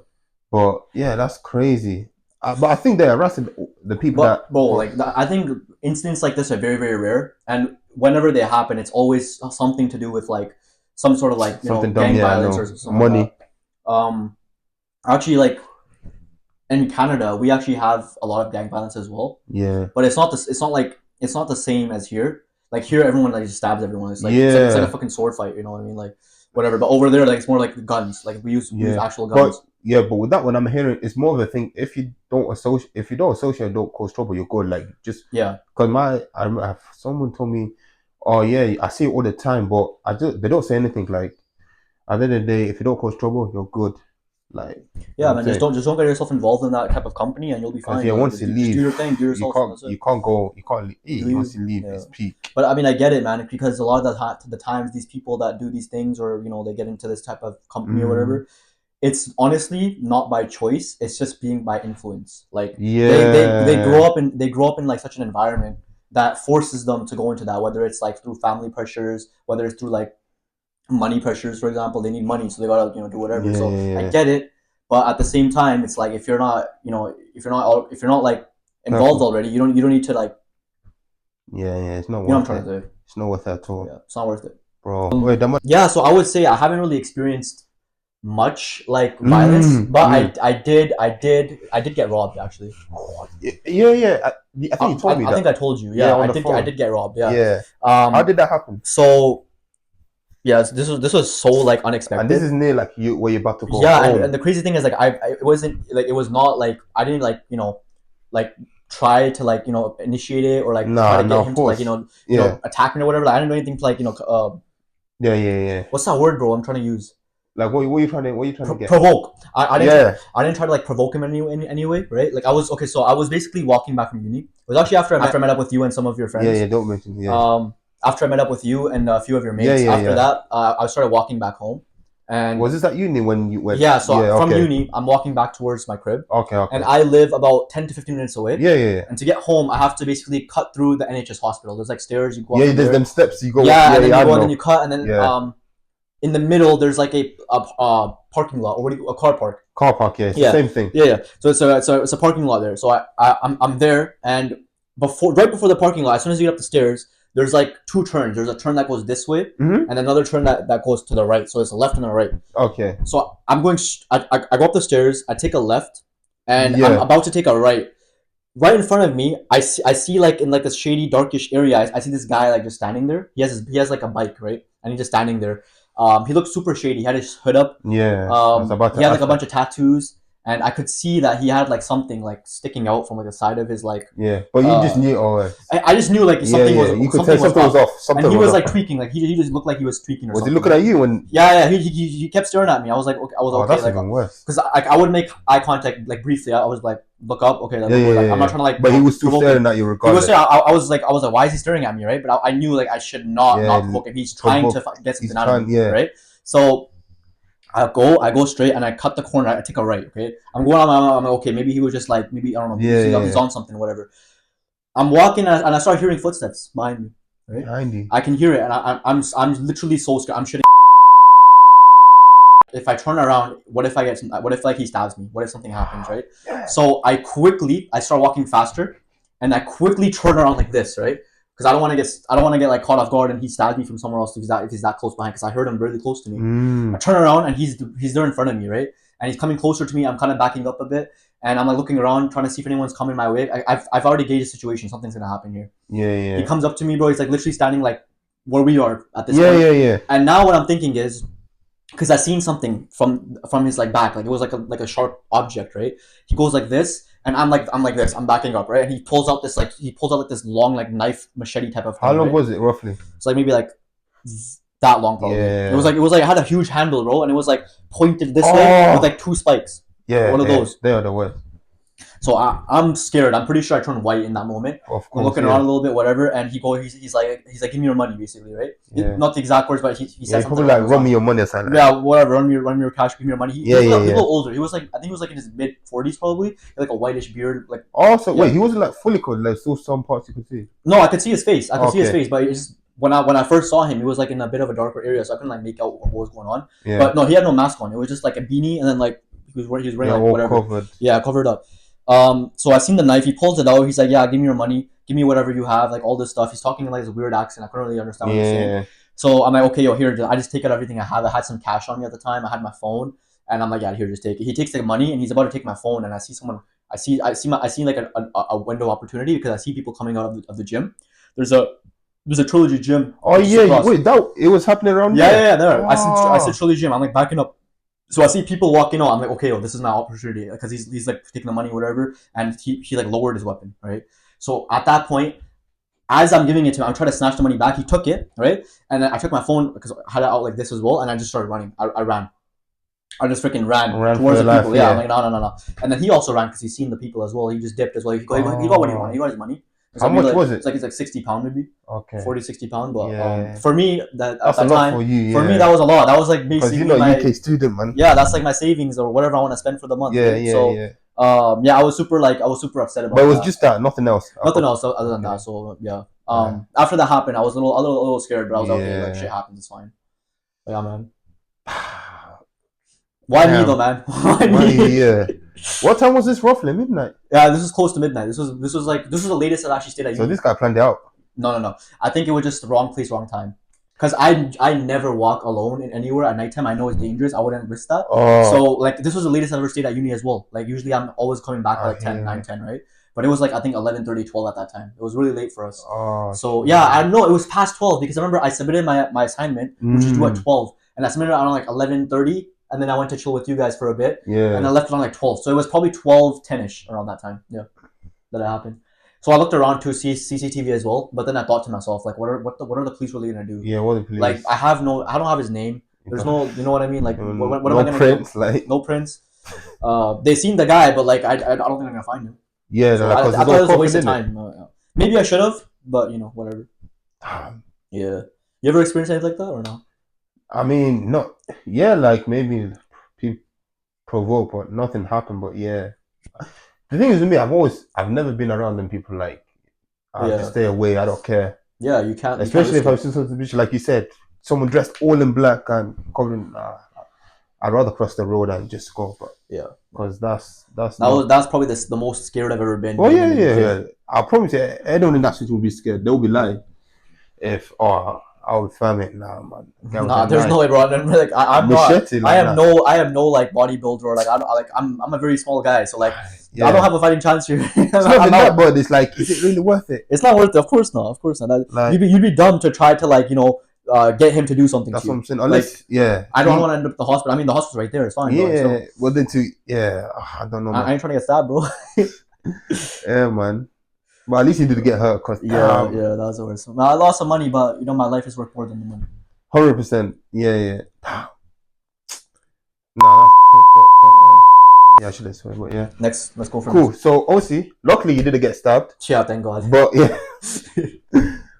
But yeah, that's crazy. But I think they arrested the people I think incidents like this are very, very rare, and whenever they happen, it's always something to do with like some sort of like gang violence or something. Money. Like actually, like. In Canada, we actually have a lot of gang violence as well. Yeah. But it's not the same as here. Like here, everyone like just stabs everyone. It's like it's like a fucking sword fight. You know what I mean? Like whatever. But over there, like it's more like guns. Like we use actual guns. But with that one, I'm hearing it's more of a thing. If you don't associate, don't cause trouble, you're good. Like just Because someone told me, oh yeah, I see it all the time, but they don't say anything. Like at the end of the day, if you don't cause trouble, you're good. Like man, just don't get yourself involved in that type of company, and you'll be fine. Yeah, once you leave, do your thing, do yourself. You can't leave. Once you leave, it's peak. But I mean, I get it, man, because a lot of the times these people that do these things, or they get into this type of company or whatever, it's honestly not by choice. It's just being by influence. Like they grow up in like such an environment that forces them to go into that, whether it's like through family pressures, whether it's through like money pressures. For example, they need money, so they gotta do whatever. I get it, but at the same time, it's like if you're not like involved already, you don't need to like. It's not worth it. What I'm trying to say. It's not worth it at all. Yeah, it's not worth it, bro. So I would say I haven't really experienced much like violence, but I did get robbed actually. I think you told me that. I think I told you. Yeah, I did get robbed. Yeah. How did that happen? So. Yeah, this was so like unexpected. And this is near like where you're about to go. Yeah, and the crazy thing is like it was not like I didn't like like try to like initiate it or like try to get him to like attack me or whatever. Like, I didn't do anything to like What's that word, bro? I'm trying to use. Like what are you trying to get? Provoke. I didn't try to like provoke him in any way, right? Like I was so I was basically walking back from uni. It was actually after I met up with you and some of your friends. Yeah, don't mention. Yeah. After I met up with you and a few of your mates, that I started walking back home, And was this at uni when you went? Yeah, so from uni, I'm walking back towards my crib. Okay. And I live about 10 to 15 minutes away. Yeah. And to get home, I have to basically cut through the NHS hospital. There's like stairs you go up. Yeah, there's them steps you go. Yeah, and then you go and then you cut, and then in the middle there's like a parking lot, or a car park. Car park, yeah, it's the same thing. Yeah. So it's a parking lot there. So I'm there, and right before the parking lot, as soon as you get up the stairs, there's like two turns. There's a turn that goes this way, and another turn that goes to the right. So it's a left and a right. Okay. So I'm going. I go up the stairs. I take a left, and I'm about to take a right. Right in front of me, I see like in like this shady, darkish area. I see this guy like just standing there. He has like a bike, right, and he's just standing there. He looked super shady. He had his hood up. Yeah. He had like a bunch of tattoos. And I could see that he had like something like sticking out from like the side of his like. Yeah, but you just knew. I just knew like something was. You could tell something was off. And he was like tweaking, like he just looked like he was tweaking. Or was something. he looking at you when? Yeah. He kept staring at me. I was like, okay, okay. That's like, even worse. Because I would make eye contact like briefly. I was like, look up, okay. Like, I'm not trying to like. But he was still staring at you regardless. He was staring. I was like, why is he staring at me, right? But I knew like I should not provoke him. He's trying to get something out of me, right? So. I go straight and I cut the corner. I take a right. Okay, I'm going. I'm okay. Maybe he was just like, maybe I don't know. He's on something, whatever. I'm walking and I start hearing footsteps behind me. Right? Behind you. I can hear it, and I'm literally so scared. I'm shitting. If I turn around, what if like he stabs me? What if something happens, right? Yeah. So I start walking faster, and I quickly turn around like this, right? Because I don't want to get like caught off guard and he stabs me from somewhere else if he's that close behind. Because I heard him really close to me. I turn around and he's there in front of me, right? And he's coming closer to me. I'm kind of backing up a bit, and I'm like looking around, trying to see if anyone's coming my way. I've already gauged the situation. Something's gonna happen here. Yeah. He comes up to me, bro. He's like literally standing like where we are at this point. Yeah. And now what I'm thinking is, because I seen something from his like back, like it was like a sharp object, right? He goes like this. And I'm like this. I'm backing up, right? And he pulls out this long like knife machete type of thing. How long was it roughly? It's like maybe like that long probably. Yeah. It was like it had a huge handle, bro, and it was like pointed this way with like two spikes. Yeah. One of those. They are the worst. So I'm scared. I'm pretty sure I turned white in that moment. Of course. I'm looking around a little bit, whatever, and he's like, give me your money, basically, right? Yeah. Not the exact words, but he said something. Probably like run me your money or something. Yeah, whatever. Run me your cash. Give me your money. He was a little older. He was like, I think he was like in his mid-40s probably. He had like a whitish beard, like. Also, wait, he wasn't like fully covered. Like still some parts you could see. No, I could see his face. See his face, but it's just, when I first saw him, he was like in a bit of a darker area, so I couldn't like make out what was going on. Yeah. But no, he had no mask on. It was just like a beanie, and then like he was wearing like whatever. Covered. Yeah, covered up. So I seen the knife. He pulls it out. He's like, "Yeah, give me your money. Give me whatever you have." Like all this stuff. He's talking in like this weird accent. I couldn't really understand what he's saying. So I'm like, "Okay, yo, here. I just take out everything I have. I had some cash on me at the time. I had my phone, and I'm like, yeah, here, just take it." He takes the money and he's about to take my phone, and I see someone. I see like a window opportunity because I see people coming out of the gym. There's a Trilogy gym. Oh yeah, wait, it was happening around there. Yeah, there. I see Trilogy gym. I'm like backing up. So I see people walking out. I'm like, okay, this is my opportunity, because he's like taking the money, whatever, and he like lowered his weapon, right? So at that point, as I'm giving it to him, I'm trying to snatch the money back. He took it, right? And then I took my phone because I had it out like this as well, and I just started running. I ran. I just freaking ran towards the people. Yeah, I'm like, no. And then he also ran because he's seen the people as well. He just dipped as well. He got what he wanted. He got his money. How much was it? It's like £60 maybe. Okay. 40-60 £60. But for me, that's a lot time, for you. For me, that was a lot. That was like basically you're not a UK student, man. Yeah, that's like my savings or whatever I want to spend for the month. I was super upset about. But it was just that, nothing else. Nothing else other than that. So yeah. After that happened, I was a little scared, but I was okay. Like shit happens, it's fine. But yeah, man. Why me though, man? Why me? Yeah. What time was this roughly? Midnight? Yeah, this was close to midnight. This was the latest I actually stayed at uni. So this guy planned it out? No. I think it was just the wrong place, wrong time. Because I never walk alone in anywhere at nighttime. I know it's dangerous. I wouldn't risk that. Oh. So like this was the latest I ever stayed at uni as well. Like usually I'm always coming back at like 9, 10, right? But it was like I think 11:30, 12 at that time. It was really late for us. Oh. So yeah, I know it was past 12 because I remember I submitted my assignment, which is due at 12, and I submitted it around like 11:30. And then I went to chill with you guys for a bit. Yeah. And I left it on like 12. So it was probably 12:10ish around that time. Yeah. That it happened. So I looked around to see CCTV as well. But then I thought to myself, like, what are the police really gonna do? Yeah, what are the police? Like I don't have his name. There's no, you know what I mean? Like, what am I gonna prints, do? Like no prints. They seen the guy, but like I don't think I'm gonna find him. Yeah, so I thought it was a waste of time. Maybe I should have, but whatever. Yeah. You ever experienced anything like that or no? I mean, not yeah, like maybe people provoke, but nothing happened. But yeah, the thing is with me, I've never been around them people like I have to Yeah, stay away. I don't care. yeah. You can't Especially risk if I've it. seen something bitch, like you said, someone dressed all in black and covering. I'd rather cross the road and just go, but Yeah, because that's not. that's probably the most scared I've ever been Well, being in yeah, the yeah, UK. yeah. I promise you, anyone in that situation will be scared. They'll be Yeah. lying. If I would film it now, man. The guy with a Nah, there's no knife, way, bro. And like I'm not. machete, like that. I am no like bodybuilder or like I don't like I'm a very small guy, so like I don't Yeah, have a fighting chance here. it's not I'm even that, out. but it's like, is it really worth it? It's not worth it. Of course not. Of course not. Like You'd be dumb to try to like get him to do something to that's what you. I'm saying. Like Unless, yeah, I don't want to end up at the hospital. I mean, the hospital's right there. It's fine, but yeah. still, Well, then to yeah, I don't know, I man. ain't trying to get stabbed, bro. Yeah, man. But at least you did get hurt, cause Yeah, damn, yeah, that was the worst. Well, I lost some money, but my life is worth more than the money. 100%. Yeah, yeah. Damn. Nah, that's fucked up, man. Yeah, I should have sworn, but yeah. Next, let's go for Cool. next. So obviously, luckily you didn't get stabbed, Yeah, thank God. but yeah.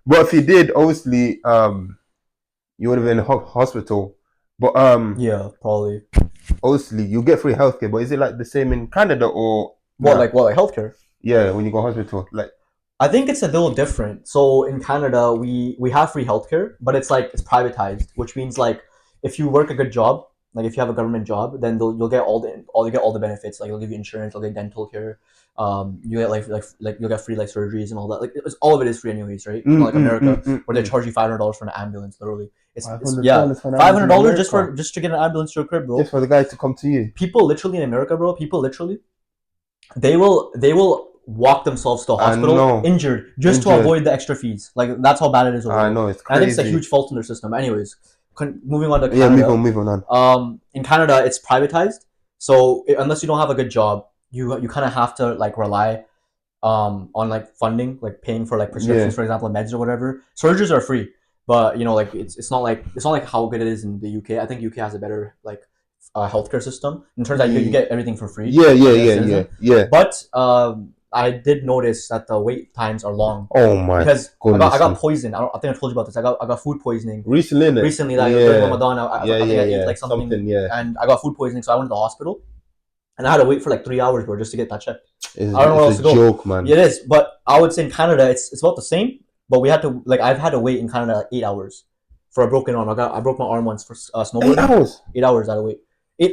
But if you did, obviously, you would have been in hospital. But Yeah, probably. obviously you get free healthcare. But is it like the same in Canada or What, nah? like what, like healthcare? Yeah, when you go hospital, like I think it's a little different. So in Canada, we have free healthcare, but it's like it's privatized, which means like if you work a good job, like if you have a government job, then you'll get all you get all the benefits. Like you'll give you insurance, you'll get dental care, you get like you'll get free like surgeries and all that. Like all of it is free anyways, right? Not like America where they charge you $500 for an ambulance. Literally, it's yeah, $500 for an ambulance in $500 just America, for just to get an ambulance to your crib, bro. just for the guy to come to you. People literally in America, bro. People literally they will walk themselves to a I hospital know, injured just to injured. avoid the extra fees. Like that's how bad it is over I there. know it's And I think it's a crazy. huge fault in their system. Anyways, moving on to Yeah, Canada. move on. In Canada, it's privatized. So unless you don't have a good job, you kind of have to like rely on like funding, like paying for like prescriptions, Yeah. for example, meds or whatever. Surgeries are free, but like it's not like how good it is in the UK. I think UK has a better like healthcare system in terms that you get everything for free. Yeah. But I did notice that the wait times are long Oh my because goodness I got me. poisoned. I think I told you about this. I got food poisoning Recently, innit? recently. Like during Yeah. Ramadan, I think I ate like something, Yeah. and I got food poisoning, so I went to the hospital, and I had to wait for like 3 hours, bro, just to get that checked. It's, I don't know where else it's to a go. joke, man. Yeah, it is, but I would say in Canada it's about the same. But we had to like I've had to wait in Canada like 8 hours for a broken arm. I broke my arm once for snowboarding. 8 hours. 8 hours I had to wait.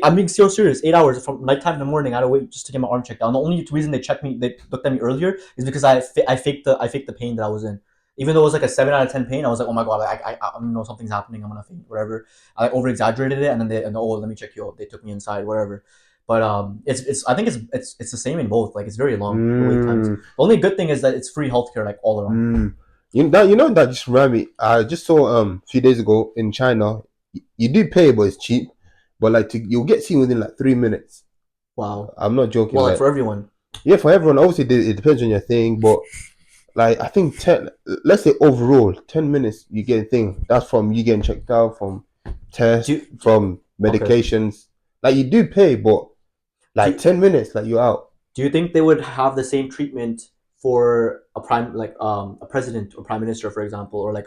I'm being so serious. 8 hours from nighttime to the morning. I had to wait just to get my arm checked out. And the only reason they looked at me earlier is because I faked the pain that I was in. Even though it was like a 7 out of 10 pain, I was like, oh my god, I know something's happening. I'm gonna faint, whatever. I over exaggerated it, and then let me check you out. They took me inside, whatever. But it's I think it's the same in both. Like it's very long the wait times. The only good thing is that it's free healthcare like all around. That just reminded me. I just saw a few days ago in China. You do pay, but it's cheap. But like you'll get seen within like 3 minutes. Wow. I'm not joking. Well, like for everyone. Yeah, for everyone. Obviously, it depends on your thing, but like I think 10. Let's say overall, 10 minutes you get a thing. That's from you getting checked out, from tests, from medications. Okay. Like you do pay, but like 10 minutes, like you're out. Do you think they would have the same treatment for a president or prime minister, for example, or like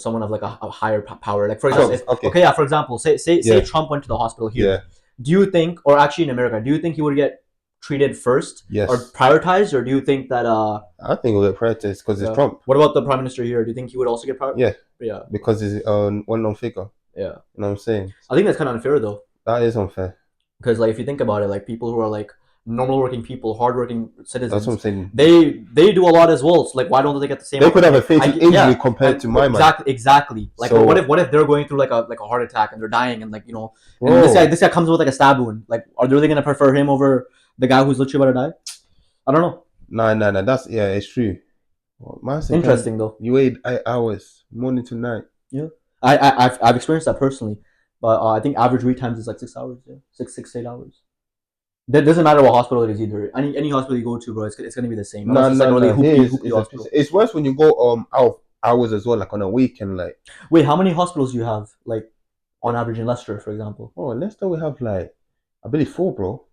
someone of like a higher power? Like for example, for example, say Trump went to the hospital here. Yeah. Do you think, or actually in America, do you think he would get treated first, yes, or prioritized, or do you think that I think it will get prioritized because it's Trump. What about the prime minister here? Do you think he would also get prioritized? Yeah, because he's a well-known figure. Yeah, you know what I'm saying. I think that's kind of unfair though. That is unfair because like if you think about it, like people who are like normal working people, hardworking citizens. That's what I'm saying. They do a lot as well. So like, why don't they get the same? They could have a fatal injury compared to my man. Exactly. Like, so, what if they're going through like a heart attack and they're dying and like and this guy comes with like a stab wound? Like, are they really gonna prefer him over the guy who's literally about to die? I don't know. No. That's it's true. Well, interesting though. You wait 8 hours, morning to night. Yeah, I've experienced that personally, but I think average wait times is like 6 hours. Yeah, 6 to 8 hours. That doesn't matter what hospital it is either. Any hospital you go to, bro, it's gonna be the same. No. It's worse when you go out hours as well, like on a weekend. Like, wait, how many hospitals do you have, like, on average in Leicester, for example? Oh, Leicester we have like, I believe 4, bro.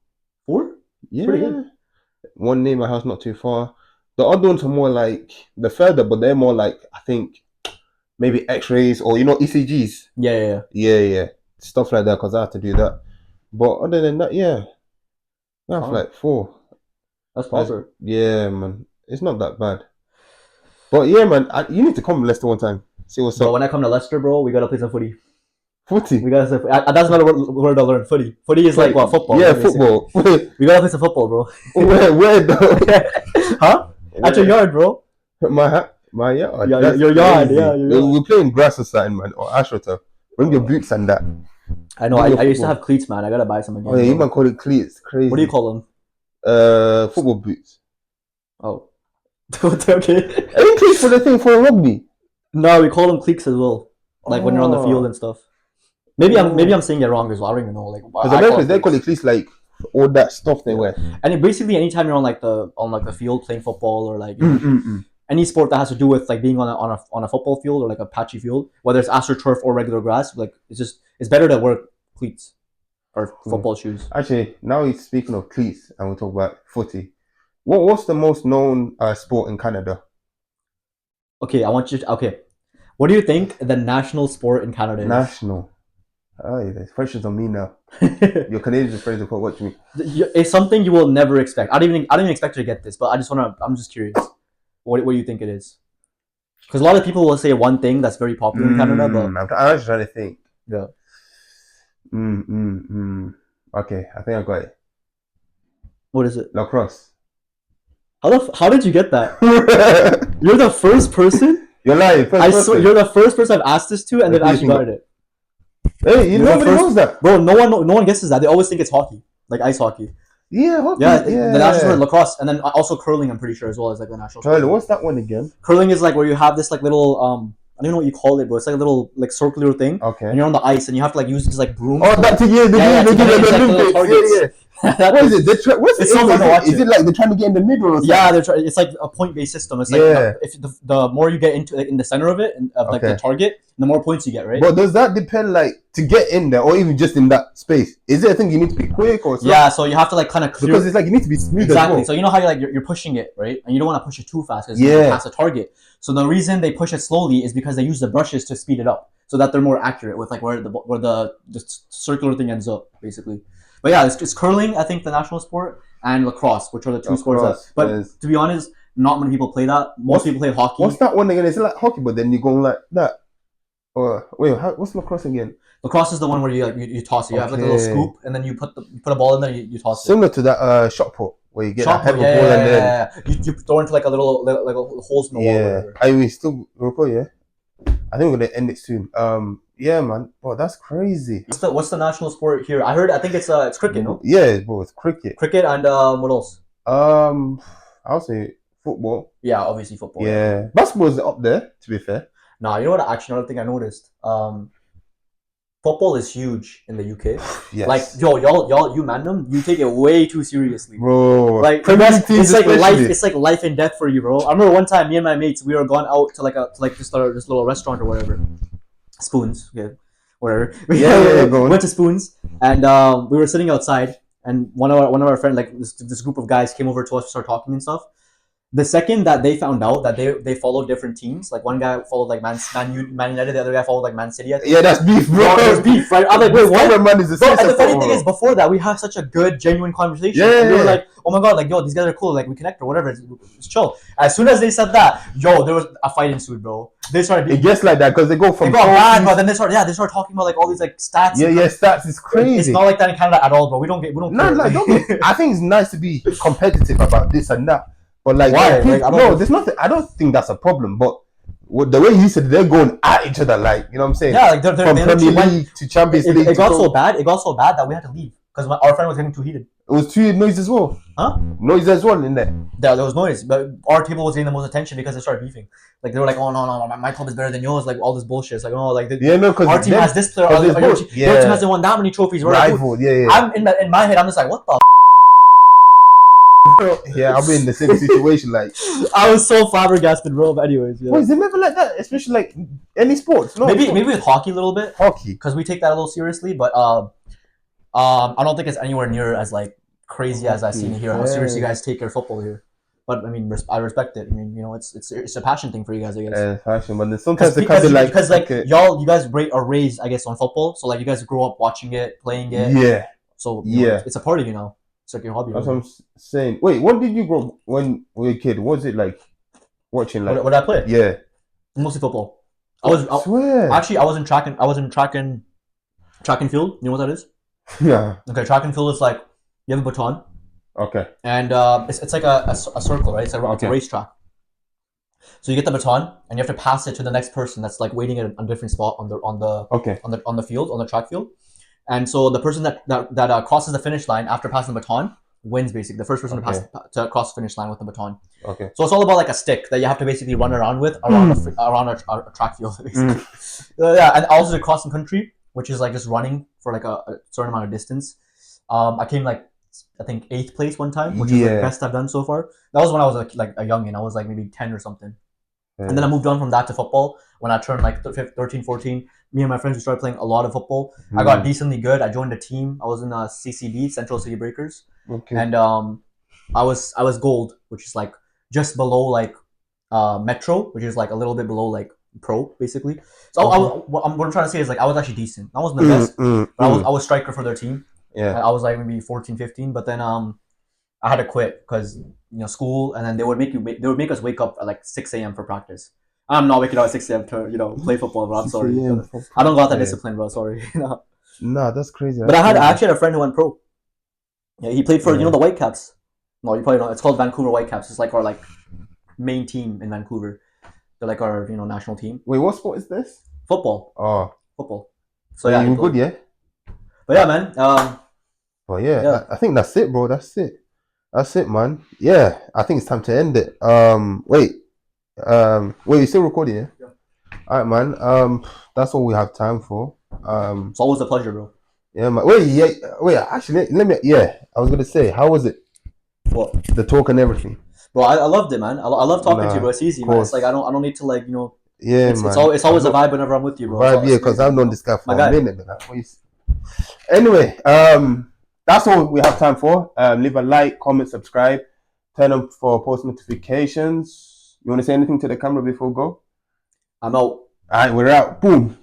4? Yeah. Pretty good. One near my house, not too far. The other ones are more like the further, but they're more like I think maybe X-rays or ECGs. Yeah, stuff like that. Because I had to do that. But other than that, yeah, I have like 4. That's proper. Yeah, man, it's not that bad. But yeah, man, you need to come to Leicester one time. See what's up. When I come to Leicester, bro, we gotta play some footy. Footy. We gotta play. That's not a word I learned. Footy. Footy is like what, football. Yeah, football. We gotta play some football, bro. Where though? Huh? At your yard, bro. My yard. Yeah, your yard. Yeah, we're playing grass or something, man, or astroturf. Bring your boots and that. I know. I used to have cleats, man. I gotta buy some again. Oh yeah, you man call it cleats. Crazy. What do you call them? Football boots. Oh. Okay. Are you cleats for the thing for rugby? No, we call them cleats as well. Like when you're on the field and stuff. Maybe I'm saying it wrong as well. I don't even know. Like, because Americans they call it cleats, like all that stuff they wear. And basically, anytime you're on the field playing football or like any sport that has to do with like being on a football field or like a patchy field, whether it's astroturf or regular grass, like it's better to wear cleats or football shoes. Actually, now he's speaking of cleats and we talk about footy. What's the most known sport in Canada? Okay, what do you think the national sport in Canada is? National. Oh, yeah, there's questions on me now. Your Canadian friends will watch me. It's something you will never expect. I don't even expect you to get this, but I'm just curious. What do you think it is? Because a lot of people will say one thing that's very popular in Canada, but I'm actually trying to think. Yeah. Okay, I think I got it. What is it? Lacrosse. How did you get that? You're the first person. You're lying. I swear, you're the first person I've asked this to, and they've actually got it. Hey, nobody knows that, bro. No one guesses that. They always think it's hockey, like ice hockey. Yeah, hockey. Yeah, the national sport, lacrosse, and then also curling. I'm pretty sure as well as like the national sport. What's that one again? Curling is like where you have this like little I don't know what you call it, bro. It's like a little like circular thing. Okay. And you're on the ice, and you have to like use this like broom. Oh, that's what is it? It's so fun to watch. Is it like they're trying to get in the middle? Or something? Yeah, it's like a point-based system. It's like if the more you get into like, in the center of it, of like the target, the more points you get, right? But does that depend like to get in there, or even just in that space? Is it a thing you need to be quick or something? Yeah, so you have to like kind of clear, because it's like you need to be smooth. Exactly. As well. So you know how you're pushing it, right? And you don't want to push it too fast because you pass the target. So the reason they push it slowly is because they use the brushes to speed it up, so that they're more accurate with like where the circular thing ends up, basically. But yeah, it's curling, I think, the national sport, and lacrosse, which are the two sports. But to be honest, not many people play that. Most people play hockey. What's that one again? Is it like hockey, but then you go like that? Or wait, what's lacrosse again? Lacrosse is the one where you toss it. You have like a little scoop, and then you put a ball in there. You toss it. Similar to that shot put, where you get a heavy ball and then you throw into like a little holes in the wall. Yeah, I still record. Yeah, I think we're gonna end it soon. Yeah, man. Bro, that's crazy. What's the national sport here? I think it's cricket, no? Yeah, bro, it's cricket. Cricket and what else? I'll say football. Yeah, obviously football. Yeah. Basketball's up there, to be fair. Nah, you know what? Actually, another thing I noticed. Football is huge in the UK. Yes. Like, y'all, you man, you take it way too seriously, bro. Like, it's like life. It's like life and death for you, bro. I remember one time, me and my mates, we were gone out to this little restaurant or whatever. Spoons, okay, whatever. We went to Spoons, and we were sitting outside, and one of our friends, like this group of guys, came over to us to start talking and stuff. The second that they found out that they followed different teams, like one guy followed like Man United, the other guy followed like Man City. Yeah, that's beef, bro. There's beef, right? I'm like, wait, what? Man is Bro, and the funny thing is, before that, we have such a good, genuine conversation. Yeah, and we were like, oh my god, like yo, these guys are cool, like we connect or whatever. It's chill. As soon as they said that, yo, there was a fight ensued, bro. They started. It gets like that because they go from. They got bad, but then they start talking about like all these like stats. Yeah, stats is crazy. It's not like that in Canada at all, bro. We don't. No, like, I think it's nice to be competitive about this and that. But like, why? There's nothing. I don't think that's a problem. But the way you said, they're going at each other, like, you know what I'm saying? Yeah, like they're from Premier League to Champions League. It got so bad. It got so bad that we had to leave because our friend was getting too heated. It was too noise as well. Huh? Noise as well in there. There was noise, but our table was getting the most attention because they started beefing. Like they were like, "Oh no, my club is better than yours." Like all this bullshit. It's like, oh, like because our team has this player. Your team hasn't won that many trophies. Rival, yeah. I'm in my head. I'm just like, what the. Yeah, I'll be in the same situation. Like, I was so flabbergasted, bro. But anyways, yeah. Wait, is it never like that? Especially like any sports? No, maybe with hockey a little bit. Hockey, because we take that a little seriously. But I don't think it's anywhere near as like crazy as I've seen it here. How seriously you guys take your football here? But I mean, I respect it. I mean, it's a passion thing for you guys, I guess. Passion, but then sometimes they can be like, because like y'all, you guys are raised, I guess, on football. So like you guys grow up watching it, playing it. Yeah. So yeah, it's a part of you now. It's like your hobby. That's what I'm saying. Wait, what did you grow when we were a kid? Was it like watching like? What did I play? Yeah, mostly football. I swear. Actually, I was in track and field. You know what that is? Yeah. Okay, track and field is like you have a baton. Okay. And it's like a circle, right? It's a racetrack. So you get the baton and you have to pass it to the next person that's like waiting at a different spot on the field, on the track field. And so the person that crosses the finish line after passing the baton wins, basically. The first person to cross the finish line with the baton. Okay. So it's all about like a stick that you have to basically run around with around a track field, basically. Yeah, and also the cross country, which is like just running for like a certain amount of distance. I came like I think 8th place one time, which is the best I've done so far. That was when I was like a youngin. I was like maybe 10 or something. And then I moved on from that to football. When I turned like 13, 14, me and my friends, we started playing a lot of football. I got decently good. I joined a team. I was in CCB, Central City Breakers. Okay. And I was gold, which is like just below like Metro, which is like a little bit below like pro, basically. So what I'm trying to say is like I was actually decent. I wasn't the best, but I was striker for their team. Yeah. I was like maybe 14, 15, but then I had to quit because school, and then they would make us wake up at like 6 a.m. for practice. I'm not waking up at 6 a.m. to play football, bro. I'm sorry. I don't got that discipline, bro. Sorry. Nah, that's crazy. But I actually had a friend who went pro. Yeah, he played for the Whitecaps. No, you probably know. It's called Vancouver Whitecaps. It's like our like main team in Vancouver. They're like our national team. Wait, what sport is this? Football. Oh, football. So yeah, you were good, yeah. But yeah, man. Well, yeah. I think that's it, bro. That's it, man. Yeah, I think it's time to end it. Wait, you still recording? Yeah. All right, man. That's all we have time for. It's always a pleasure, bro. Yeah, man. Wait. Actually, let me. Yeah, I was gonna say, how was it? What? The talk and everything. Bro, I loved it, man. I love talking to you, bro. It's easy, man. It's like I don't need to like Yeah, man. It's always a vibe whenever I'm with you, bro. Vibe, because I've known this guy for a minute. Anyway, that's all we have time for. Leave a like, comment, subscribe, turn on for post notifications. You want to say anything to the camera before we go? I'm out. All right, we're out. Boom.